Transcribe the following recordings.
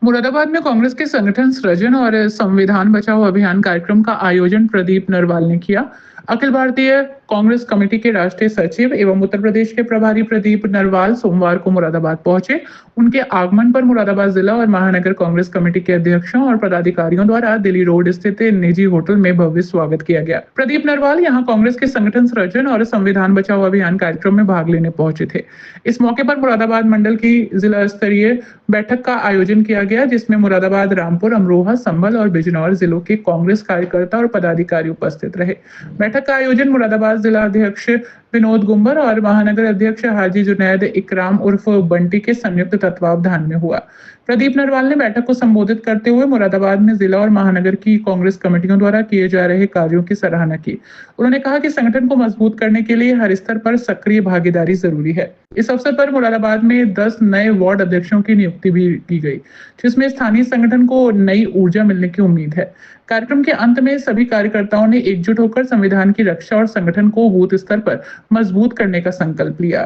मुरादाबाद में कांग्रेस के संगठन सृजन और संविधान बचाओ अभियान कार्यक्रम का आयोजन प्रदीप नरवाल ने किया। अखिल भारतीय कांग्रेस कमेटी के राष्ट्रीय सचिव एवं उत्तर प्रदेश के प्रभारी प्रदीप नरवाल सोमवार को मुरादाबाद पहुंचे। उनके आगमन पर मुरादाबाद जिला और महानगर कांग्रेस कमेटी के अध्यक्षों और पदाधिकारियों द्वारा दिल्ली रोड स्थित निजी होटल में भव्य स्वागत किया गया। प्रदीप नरवाल यहां कांग्रेस के संगठन सृजन और संविधान बचाओ अभियान कार्यक्रम में भाग लेने पहुंचे थे। इस मौके पर मुरादाबाद मंडल की जिला स्तरीय बैठक का आयोजन किया गया, जिसमें मुरादाबाद, रामपुर, अमरोहा, संभल और बिजनौर जिलों के कांग्रेस कार्यकर्ता और पदाधिकारी उपस्थित रहे। बैठक का आयोजन मुरादाबाद जिला अध्यक्ष विनोद गुंबर और महानगर अध्यक्ष हाजी जुनैद इकराम उर्फ बंटी के संयुक्त तत्वावधान में हुआ। प्रदीप नरवाल ने बैठक को संबोधित करते हुए मुरादाबाद में जिला और महानगर की कांग्रेस कमेटियों द्वारा किए जा रहे कार्यों की सराहना की। उन्होंने कहा कि संगठन को मजबूत करने के लिए हर स्तर पर सक्रिय भागीदारी जरूरी है। इस अवसर पर मुरादाबाद में 10 नए वार्ड अध्यक्षों की नियुक्ति भी की गई, जिसमें स्थानीय संगठन को नई ऊर्जा मिलने की उम्मीद है। कार्यक्रम के अंत में सभी कार्यकर्ताओं ने एकजुट होकर संविधान की रक्षा और संगठन को बूथ स्तर पर मजबूत करने का संकल्प लिया।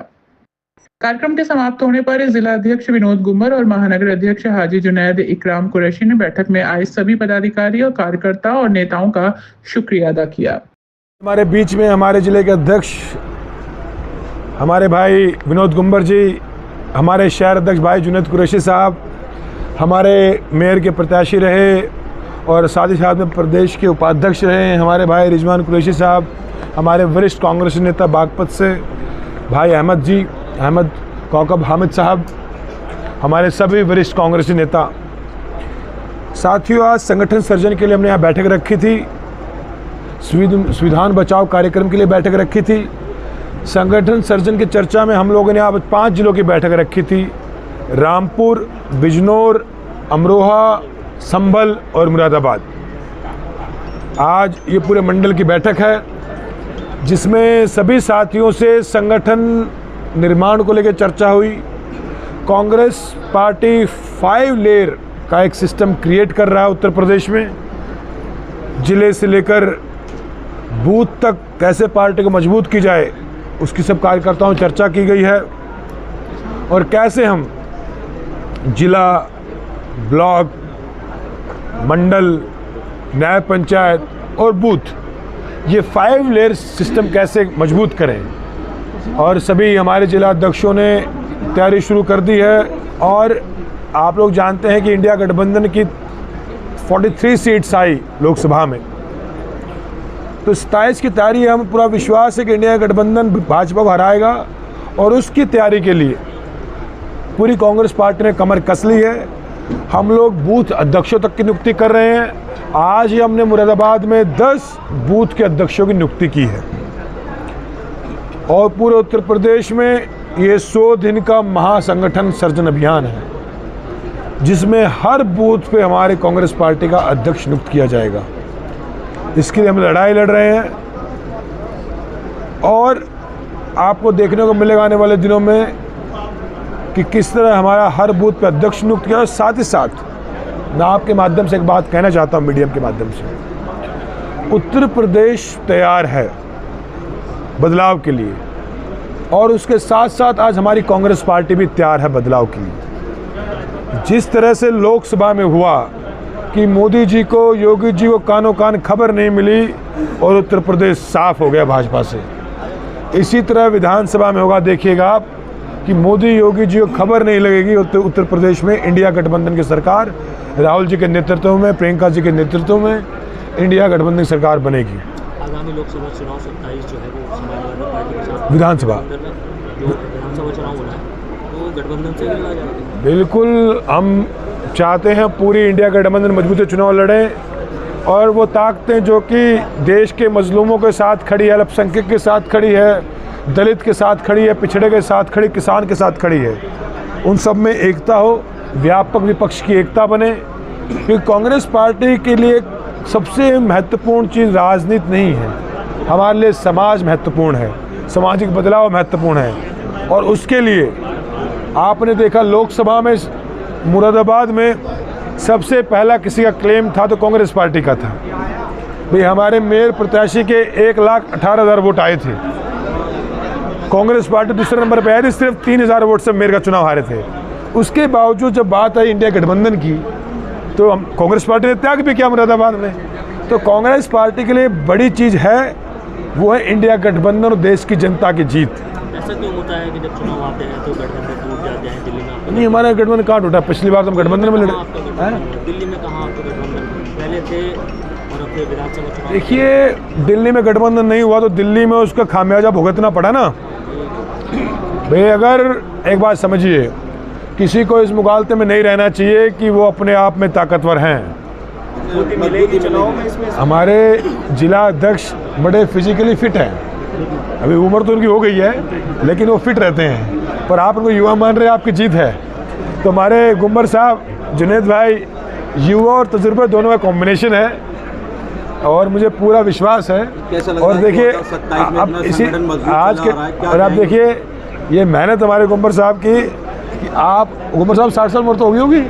कार्यक्रम के समाप्त होने पर जिला अध्यक्ष विनोद गुंबर और महानगर अध्यक्ष हाजी जुनैद इकराम कुरैशी ने बैठक में आए सभी पदाधिकारी और कार्यकर्ता और नेताओं का शुक्रिया अदा किया। हमारे बीच में हमारे जिले के अध्यक्ष हमारे भाई विनोद गुंबर जी, हमारे शहर अध्यक्ष भाई जुनैद कुरैशी साहब, हमारे मेयर के प्रत्याशी रहे और साथ ही साथ में प्रदेश के उपाध्यक्ष रहे हमारे भाई रिजवान कुरैशी साहब, हमारे वरिष्ठ कांग्रेस नेता बागपत से भाई अहमद कौकब हामिद साहब, हमारे सभी वरिष्ठ कांग्रेसी नेता। साथियों, आज संगठन सृजन के लिए हमने यहाँ बैठक रखी थी, संविधान बचाओ कार्यक्रम के लिए बैठक रखी थी। संगठन सृजन की चर्चा में हम लोगों ने यहाँ 5 जिलों की बैठक रखी थी: रामपुर, बिजनौर, अमरोहा, संभल और मुरादाबाद। आज ये पूरे मंडल की बैठक है, जिसमें सभी साथियों से संगठन निर्माण को लेकर चर्चा हुई। कांग्रेस पार्टी 5 लेयर का एक सिस्टम क्रिएट कर रहा है उत्तर प्रदेश में। जिले से लेकर बूथ तक कैसे पार्टी को मजबूत की जाए, उसकी सब कार्यकर्ताओं में चर्चा की गई है और कैसे हम जिला, ब्लॉक, मंडल, न्याय पंचायत और बूथ, ये 5 लेयर सिस्टम कैसे मजबूत करें। और सभी हमारे जिला अध्यक्षों ने तैयारी शुरू कर दी है। और आप लोग जानते हैं कि इंडिया गठबंधन की 43 सीट्स आई लोकसभा में, तो 27 की तैयारी है। हमें पूरा विश्वास है कि इंडिया गठबंधन भाजपा को हराएगा और उसकी तैयारी के लिए पूरी कांग्रेस पार्टी ने कमर कस ली है। हम लोग बूथ अध्यक्षों तक की नियुक्ति कर रहे हैं। आज ही हमने मुरादाबाद में 10 बूथ के अध्यक्षों की नियुक्ति की है और पूरे उत्तर प्रदेश में ये 100 दिन का महासंगठन सृजन अभियान है, जिसमें हर बूथ पे हमारे कांग्रेस पार्टी का अध्यक्ष नियुक्त किया जाएगा। इसके लिए हम लड़ाई लड़ रहे हैं और आपको देखने को मिलेगा आने वाले दिनों में कि किस तरह हमारा हर बूथ पे अध्यक्ष नियुक्त किया। और साथ ही साथ मैं आपके माध्यम से एक बात कहना चाहता हूँ, मीडियम के माध्यम से, उत्तर प्रदेश तैयार है बदलाव के लिए और उसके साथ साथ आज हमारी कांग्रेस पार्टी भी तैयार है बदलाव के लिए। जिस तरह से लोकसभा में हुआ कि मोदी जी को, योगी जी को कानों कान खबर नहीं मिली और उत्तर प्रदेश साफ हो गया भाजपा से, इसी तरह विधानसभा में होगा। देखिएगा आप कि मोदी, योगी जी को खबर नहीं लगेगी, उत्तर प्रदेश में इंडिया गठबंधन की सरकार राहुल जी के नेतृत्व में, प्रियंका जी के नेतृत्व में इंडिया गठबंधन की सरकार बनेगी। आगामी लोकसभा चुनाव 27 जो है वो समाजवादी पार्टी के साथ विधानसभा चुनाव होना है, तो गठबंधन से लड़ा जाएगा। बिल्कुल, हम चाहते हैं पूरी इंडिया गठबंधन मजबूत से चुनाव लड़ें और वो ताकतें जो कि देश के मजलूमों के साथ खड़ी है, अल्पसंख्यक के साथ खड़ी है, दलित के साथ खड़ी है, पिछड़े के साथ खड़ी, किसान के साथ खड़ी है, उन सब में एकता हो, व्यापक विपक्ष की एकता बने। क्योंकि कांग्रेस पार्टी के लिए सबसे महत्वपूर्ण चीज़ राजनीति नहीं है, हमारे लिए समाज महत्वपूर्ण है, सामाजिक बदलाव महत्वपूर्ण है। और उसके लिए आपने देखा लोकसभा में मुरादाबाद में सबसे पहला किसी का क्लेम था तो कांग्रेस पार्टी का था। भाई हमारे मेयर प्रत्याशी के 1,18,000 वोट आए थे, कांग्रेस पार्टी दूसरे नंबर पर आई थी, सिर्फ 3,000 वोट से मेयर का चुनाव हारे थे। उसके बावजूद जब बात आई इंडिया गठबंधन की तो हम कांग्रेस पार्टी ने त्याग भी किया मुरादाबाद में। तो कांग्रेस पार्टी के लिए बड़ी चीज़ है वो है इंडिया गठबंधन और देश की जनता की जीत। ऐसा क्यों होता है कि जब चुनाव आते हैं तो गठबंधन टूट जाते हैं? दिल्ली में नहीं, हमारा गठबंधन कहाँ टूटा? पिछली बार तो हम गठबंधन में लड़े हैं। दिल्ली में कहाँ आपका गठबंधन पहले थे और अब फिर विधानसभा चुनाव? देखिए, दिल्ली में गठबंधन नहीं हुआ तो दिल्ली में उसका खामियाजा भुगतना पड़ा ना भाई। अगर एक बात समझिए, किसी को इस मुगालते में नहीं रहना चाहिए कि वो अपने आप में ताकतवर हैं। हमारे जिला अध्यक्ष बड़े फिजिकली फिट हैं, अभी उम्र तो उनकी हो गई है लेकिन वो फिट रहते हैं, पर आप उनको युवा मान रहे हैं, आपकी जीत है। तो हमारे गुम्बर साहब, जुनेद भाई, युवा और तजुर्बे दोनों का कॉम्बिनेशन है और मुझे पूरा विश्वास है। और देखिए अब इसी आज के और आप देखिए ये मेहनत हमारे गुम्बर साहब की कि आप गुम्बर साहब 60 साल उम्र तो होगी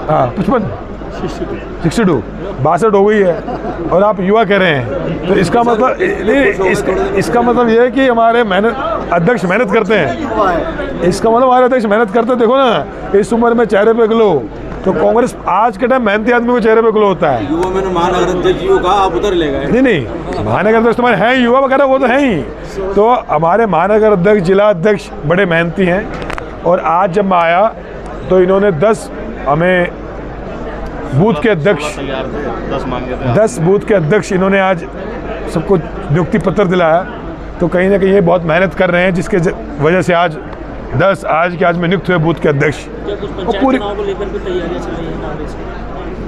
हाँ 62 62 हो गई है और आप युवा कह रहे हैं। तो इसका मतलब नहीं, इसका मतलब ये है कि हमारे अध्यक्ष मेहनत करते हैं। इसका मतलब हमारे अध्यक्ष मेहनत करते हैं। देखो ना इस उम्र में चेहरे पे ग्लो, तो कांग्रेस आज के टाइम मेहनती आदमी को चेहरे पे ग्लो होता है। युवा मैंने महानगर अध्यक्ष का आप उधर ले गए। नहीं महानगर अध्यक्ष तुम्हारे हैं, युवा वगैरह वो तो हैं ही। तो हमारे महानगर अध्यक्ष, जिला अध्यक्ष बड़े मेहनती हैं और आज जब मैं आया तो इन्होंने 10 हमें बूथ के अध्यक्ष 10 बूथ के अध्यक्ष इन्होंने आज सबको नियुक्ति पत्र दिलाया। तो कहीं ना कहीं ये बहुत मेहनत कर रहे हैं जिसके वजह से आज आज में नियुक्त हुए बूथ के अध्यक्ष। पूरी चुनाव को लेकर भी तैयारियां चल रही हैं कांग्रेस की?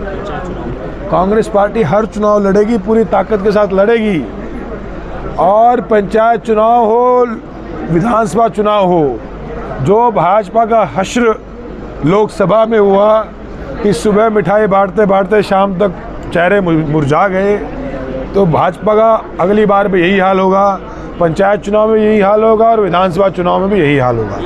पंचायत चुनाव कांग्रेस पार्टी हर चुनाव लड़ेगी, पूरी ताकत के साथ लड़ेगी। और पंचायत चुनाव हो, विधानसभा चुनाव हो, जो भाजपा का हश्र लोकसभा में हुआ कि सुबह मिठाई बांटते बांटते शाम तक चेहरे मुरझा गए, तो भाजपा का अगली बार भी यही हाल होगा। पंचायत चुनाव में यही हाल होगा और विधानसभा चुनाव में भी यही हाल होगा।